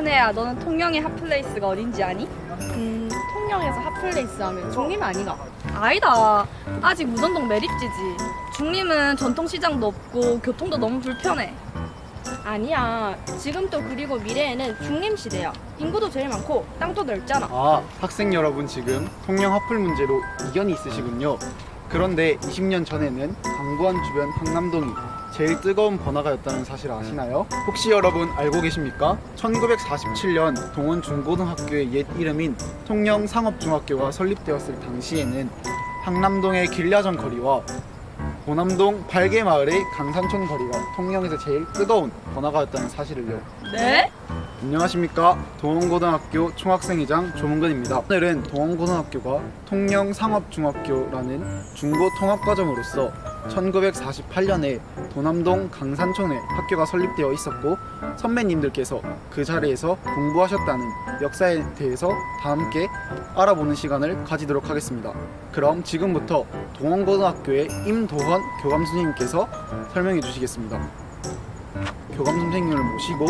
현혜야, 너는 통영의 핫플레이스가 어딘지 아니? 통영에서 핫플레이스 하면 중림 아니가? 아니다. 아직 무전동 메립지지. 중림은 전통시장도 없고 교통도 너무 불편해. 아니야. 지금 또 그리고 미래에는 중림 시대야. 인구도 제일 많고 땅도 넓잖아. 아, 학생 여러분 지금 통영 핫플 문제로 이견이 있으시군요. 그런데 20년 전에는 강부안 주변 황남동이 제일 뜨거운 번화가였다는 사실 아시나요? 혹시 여러분 알고 계십니까? 1947년 동원 중고등학교의 옛 이름인 통영상업중학교가 설립되었을 당시에는 황남동의 길야전 거리와 보남동 발개마을의 강산촌 거리가 통영에서 제일 뜨거운 번화가였다는 사실을요. 네? 안녕하십니까, 동원고등학교 총학생회장 조문근입니다. 오늘은 동원고등학교가 통영상업중학교라는 중고통합과정으로서 1948년에 도남동 강산촌에 학교가 설립되어 있었고, 선배님들께서 그 자리에서 공부하셨다는 역사에 대해서 다 함께 알아보는 시간을 가지도록 하겠습니다. 그럼 지금부터 동원고등학교의 임도헌 교감선생님께서 설명해 주시겠습니다. 교감선생님을 모시고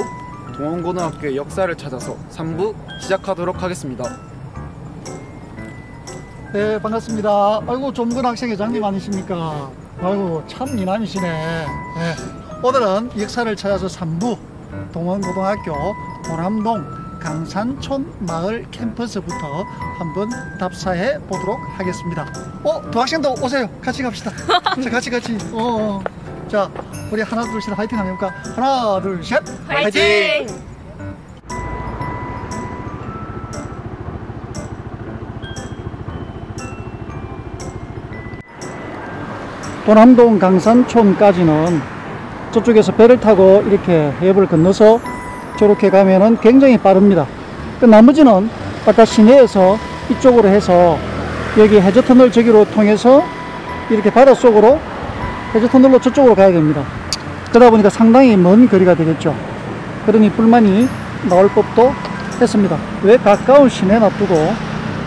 동원고등학교의 역사를 찾아서 3부 시작하도록 하겠습니다. 네, 반갑습니다. 아이고, 조문근 학생회장님 아니십니까? 아이고, 참 미남이시네. 네, 오늘은 역사를 찾아서 3부 동원고등학교 도남동 강산촌 마을 캠퍼스부터 한번 답사해 보도록 하겠습니다. 두 학생도 오세요. 같이 갑시다. 자, 같이. 자, 우리 하나 둘 셋 화이팅 한번 해볼까? 하나 둘 셋 화이팅! 도남동 강산촌까지는 저쪽에서 배를 타고 이렇게 해협을 건너서 저렇게 가면은 굉장히 빠릅니다. 나머지는 아까 시내에서 이쪽으로 해서 여기 해저터널 저기로 통해서 이렇게 바닷속으로 해저터널로 저쪽으로 가야 됩니다. 그러다 보니까 상당히 먼 거리가 되겠죠. 그러니 불만이 나올 법도 했습니다. 왜 가까운 시내 놔두고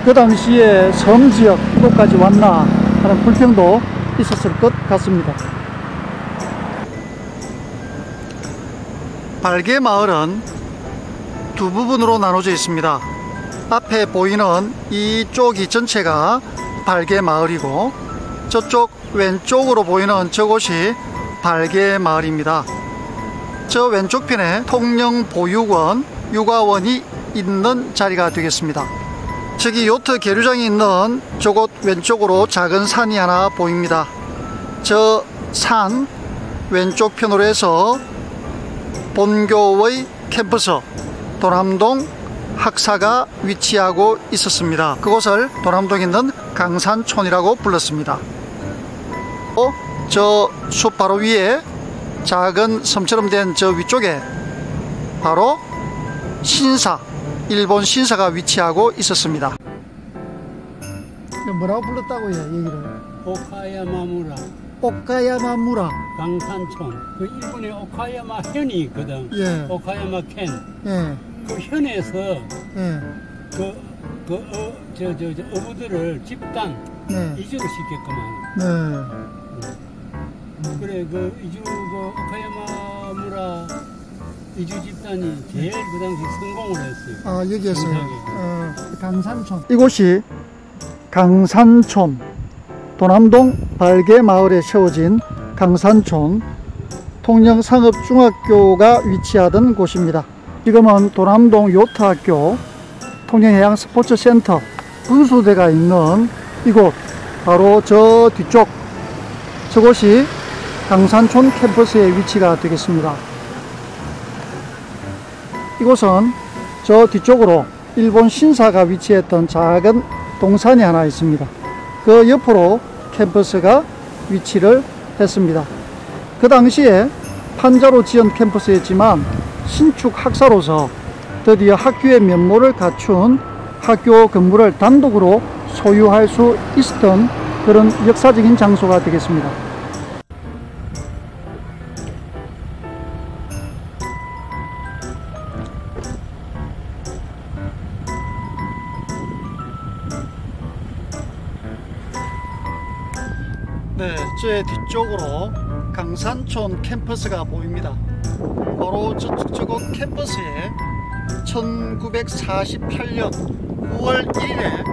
그 당시에 섬지역 이곳까지 왔나 하는 불평도 있었을 것 같습니다. 발개마을은 두 부분으로 나눠져 있습니다. 앞에 보이는 이쪽이 전체가 발개마을이고, 저쪽 왼쪽으로 보이는 저곳이 발개마을입니다. 저 왼쪽 편에 통영보육원, 육아원이 있는 자리가 되겠습니다. 저기 요트 계류장이 있는 저곳 왼쪽으로 작은 산이 하나 보입니다. 저 산 왼쪽 편으로 해서 본교의 캠퍼스 도남동 학사가 위치하고 있었습니다. 그곳을 도남동에 있는 강산촌이라고 불렀습니다. 저 숲 바로 위에 작은 섬처럼 된 저 위쪽에 바로 신사, 일본 신사가 위치하고 있었습니다. 뭐라고 불렀다고요, 얘기를? 오카야마무라. 오카야마무라. 강산촌. 그 일본에 오카야마 현이 있거든. 예. 오카야마 켄. 예. 그 현에서 예. 어부들을 집단 네. 이주를 시켰구만. 네. 그래, 오카야마무라 이주 집단이 제일 그 당시 성공을 했어요. 아, 여기였어요. 강산촌. 이곳이 강산촌, 도남동 발개마을에 세워진 강산촌 통영상업중학교가 위치하던 곳입니다. 지금은 도남동 요트학교, 통영해양스포츠센터, 분수대가 있는 이곳, 바로 저 뒤쪽, 저곳이 강산촌 캠퍼스의 위치가 되겠습니다. 이곳은 저 뒤쪽으로 일본 신사가 위치했던 작은 동산이 하나 있습니다. 그 옆으로 캠퍼스가 위치를 했습니다. 그 당시에 판자로 지은 캠퍼스였지만 신축 학사로서 드디어 학교의 면모를 갖춘 학교 건물을 단독으로 소유할 수 있었던 그런 역사적인 장소가 되겠습니다. 네, 제 뒤쪽으로 강산촌 캠퍼스가 보입니다. 바로 저곳 캠퍼스에 1948년 9월 1일에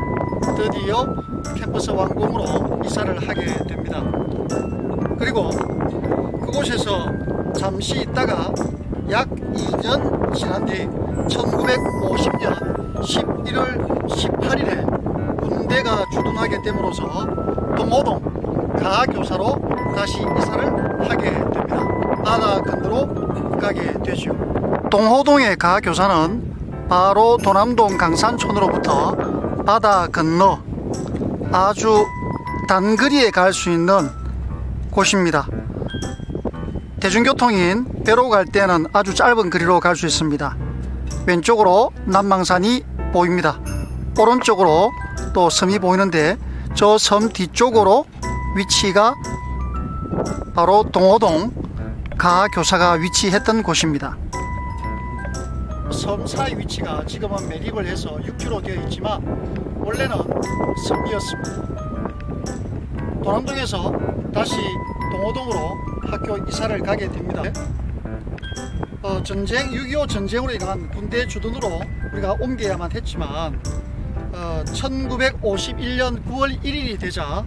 드디어 캠퍼스 완공으로 이사를 하게 됩니다. 그리고 그곳에서 잠시 있다가 약 2년 지난 뒤 1950년 11월 18일에 군대가 주둔하게 됨으로써 동호동 가교사로 다시 이사를 하게 됩니다. 바다 근처로 가게 되죠. 동호동의 가교사는 바로 도남동 강산촌으로부터 바다 건너 아주 단거리에 갈 수 있는 곳입니다. 대중교통인 배로 갈 때는 아주 짧은 거리로 갈 수 있습니다. 왼쪽으로 남망산이 보입니다. 오른쪽으로 또 섬이 보이는데 저 섬 뒤쪽으로 위치가 바로 동호동 가교사가 위치했던 곳입니다. 섬 사이 위치가 지금은 매립을 해서 6km 되어 있지만 원래는 섬이었습니다. 도남동에서 다시 동호동으로 학교 이사를 가게 됩니다. 6.25 전쟁으로 인한 군대 주둔으로 우리가 옮겨야만 했지만 1951년 9월 1일이 되자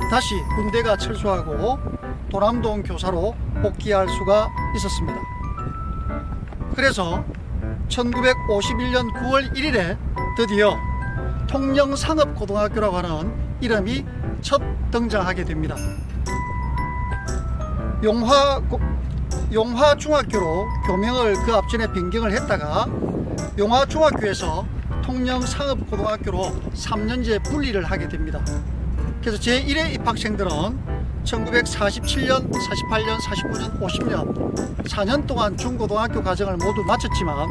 다시 군대가 철수하고 도남동 교사로 복귀할 수가 있었습니다. 그래서 1951년 9월 1일에 드디어 통영상업고등학교라고 하는 이름이 첫 등장하게 됩니다. 용화중학교로 교명을 그 앞전에 변경을 했다가 용화중학교에서 통영상업고등학교로 3년제 분리를 하게 됩니다. 그래서 제1회 입학생들은 1947년, 48년, 49년, 50년 4년 동안 중고등학교 과정을 모두 마쳤지만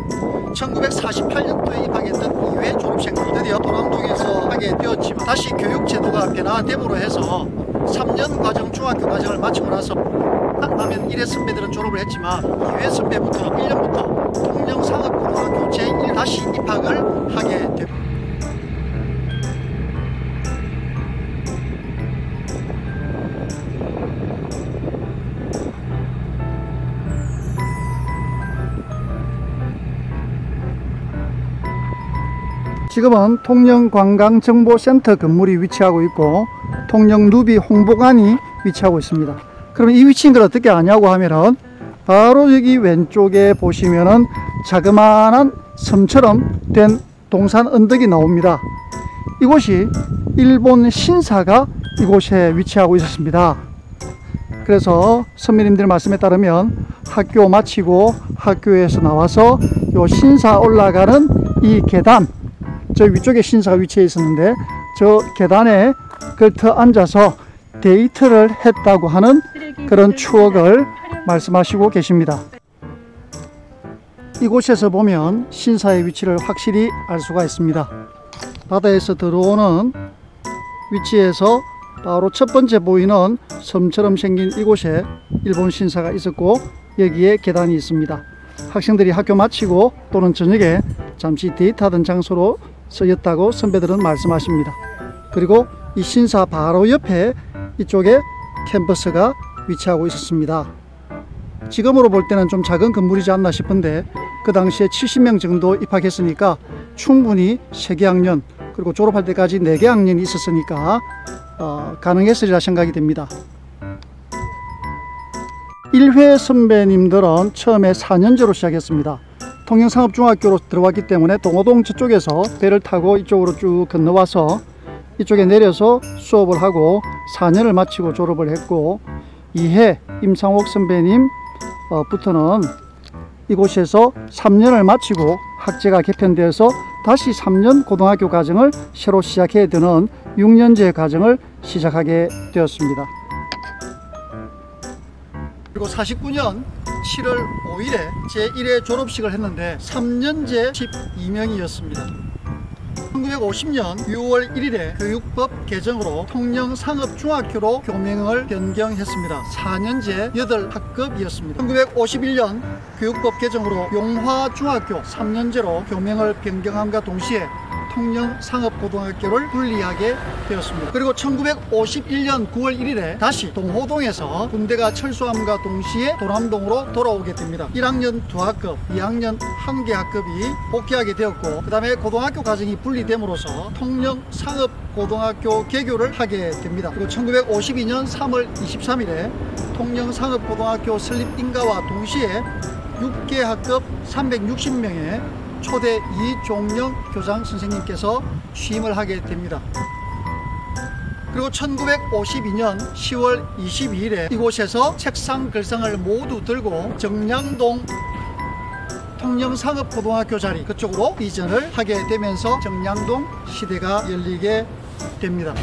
1948년도에 입학했던 2회 졸업생들은 드디어 도남동에서 하게 되었지만 다시 교육제도가 변화됨으로 해서 3년 과정 중학교 과정을 마치고 나서 하면 1회 선배들은 졸업을 했지만 2회 선배부터 1년부터 통영상업고등학교 제1 다시 입학을 하게 됩니다. 지금은 통영관광정보센터 건물이 위치하고 있고 통영누비 홍보관이 위치하고 있습니다. 그럼 이 위치인 걸 어떻게 아냐고 하면은 바로 여기 왼쪽에 보시면은 자그마한 섬처럼 된 동산 언덕이 나옵니다. 이곳이 일본 신사가 이곳에 위치하고 있었습니다. 그래서 선배님들 말씀에 따르면 학교 마치고 학교에서 나와서 요 신사 올라가는 이 계단, 저 위쪽에 신사가 위치해 있었는데 저 계단에 걸터 앉아서 데이트를 했다고 하는 그런 추억을 말씀하시고 계십니다. 이곳에서 보면 신사의 위치를 확실히 알 수가 있습니다. 바다에서 들어오는 위치에서 바로 첫 번째 보이는 섬처럼 생긴 이곳에 일본 신사가 있었고 여기에 계단이 있습니다. 학생들이 학교 마치고 또는 저녁에 잠시 데이트하던 장소로 쓰였다고 선배들은 말씀하십니다. 그리고 이 신사 바로 옆에 이쪽에 캠퍼스가 위치하고 있었습니다. 지금으로 볼 때는 좀 작은 건물이지 않나 싶은데 그 당시에 70명 정도 입학했으니까 충분히 3개 학년 그리고 졸업할 때까지 4개 학년이 있었으니까 가능했으리라 생각이 됩니다. 1회 선배님들은 처음에 4년제로 시작했습니다. 통영상업중학교로 들어왔기 때문에 동호동 저쪽에서 배를 타고 이쪽으로 쭉 건너와서 이쪽에 내려서 수업을 하고 4년을 마치고 졸업을 했고 2회 임상옥 선배님 부터는 이곳에서 3년을 마치고 학제가 개편되어서 다시 3년 고등학교 과정을 새로 시작해야 되는 6년제 과정을 시작하게 되었습니다. 그리고 49년 7월 5일에 제1회 졸업식을 했는데 3년제 12명이었습니다. 1950년 6월 1일에 교육법 개정으로 통영상업중학교로 교명을 변경했습니다. 4년제 8학급이었습니다. 1951년 교육법 개정으로 용화중학교 3년제로 교명을 변경함과 동시에 통영상업고등학교를 분리하게 되었습니다. 그리고 1951년 9월 1일에 다시 동호동에서 군대가 철수함과 동시에 도남동으로 돌아오게 됩니다. 1학년 2학급, 2학년 1개 학급이 복귀하게 되었고, 그 다음에 고등학교 과정이 분리됨으로써 통영상업고등학교 개교를 하게 됩니다. 그리고 1952년 3월 23일에 통영상업고등학교 설립 인가와 동시에 6개 학급 360명의 초대 이종영 교장 선생님께서 취임을 하게 됩니다. 그리고 1952년 10월 22일에 이곳에서 책상 글상을 모두 들고 정량동 통영상업고등학교 자리 그쪽으로 이전을 하게 되면서 정량동 시대가 열리게 됩니다.